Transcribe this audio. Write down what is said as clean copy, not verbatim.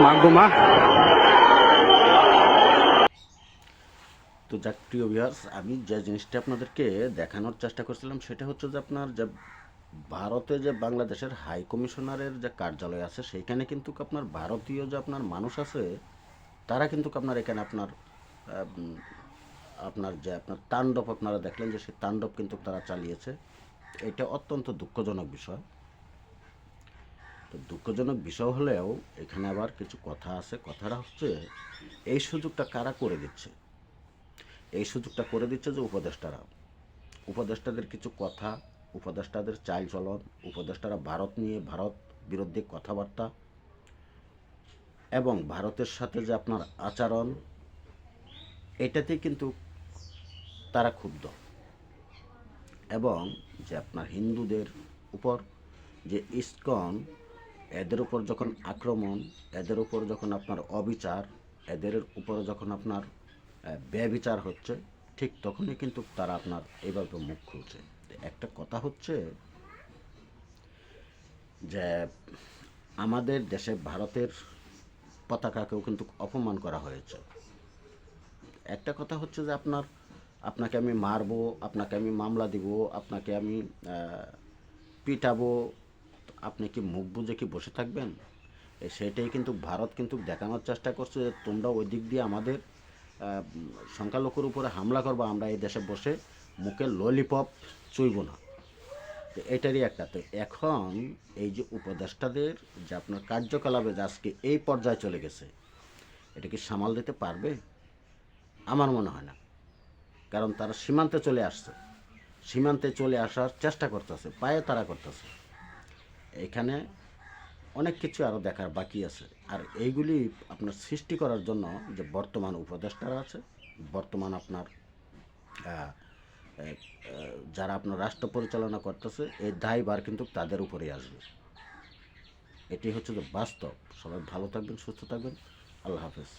মাগুমা তো যাক প্রিয় ভিউয়ার্স, আমি যে জিনিসটা আপনাদেরকে দেখানোর চেষ্টা করছিলাম সেটা হচ্ছে যে আপনার যে ভারতে যে বাংলাদেশের হাই কমিশনারের যে কার্যালয় আছে সেইখানে কিন্তু আপনার ভারতীয় যে আপনার মানুষ আছে তারা কিন্তু আপনার এখানে আপনার আপনার যে আপনার তাণ্ডব আপনারা দেখলেন যে সেই তাণ্ডব কিন্তু তারা চালিয়েছে। এটা অত্যন্ত দুঃখজনক বিষয়। তো দুঃখজনক বিষয় হলেও এখানে আবার কিছু কথা আছে। কথাটা হচ্ছে এই সুযোগটা কারা করে দিচ্ছে? এই সুযোগটা করে দিচ্ছে যে উপদেষ্টাদের কিছু কথা, উপদেষ্টাদের চালচলন, উপদেষ্টারা ভারত নিয়ে ভারত বিরোধী কথাবার্তা এবং ভারতের সাথে যে আপনার আচরণ, এটাতে কিন্তু তারা ক্ষুব্ধ। এবং যে আপনার হিন্দুদের উপর যে ইসকন, এদের উপর যখন আক্রমণ, এদের উপর যখন আপনার অবিচার, এদের উপর যখন আপনার ব্যবিচার হচ্ছে, ঠিক তখনই কিন্তু তারা আপনার এইভাবে মুখ খুলছে। একটা কথা হচ্ছে যে আমাদের দেশে ভারতের পতাকাকেও কিন্তু অপমান করা হয়েছে। একটা কথা হচ্ছে যে আপনাকে আমি মারবো, আপনাকে আমি মামলা দিব, আপনাকে আমি পিটাবো, আপনি কি মুখ বুজে কি বসে থাকবেন? সেটাই কিন্তু ভারত কিন্তু দেখানোর চেষ্টা করছে যে তোমরা ওই দিক দিয়ে আমাদের সংখ্যালঘুর উপরে হামলা করবো, আমরা এই দেশে বসে মুখে ললিপপ চুইব না। তো এটারই একটা। তো এখন এই যে উপদেষ্টাদের যে আপনার কার্যকলাপে আজকে এই পর্যায়ে চলে গেছে, এটা কি সামাল দিতে পারবে? আমার মনে হয় না। কারণ তারা সীমান্তে চলে আসছে, সীমান্তে চলে আসার চেষ্টা করতেছে, পায়ে তারা করতেছে। এখানে অনেক কিছু আরও দেখার বাকি আছে। আর এইগুলি আপনার সৃষ্টি করার জন্য যে বর্তমান উপদেষ্টারা আছে, বর্তমান আপনার যারা আপনার রাষ্ট্র পরিচালনা করতেছে, এই দায়ভার কিন্তু তাদের উপরেই আসবে। এটি হচ্ছে যে বাস্তব। সবাই ভালো থাকবেন, সুস্থ থাকবেন। আল্লাহ হাফেজ।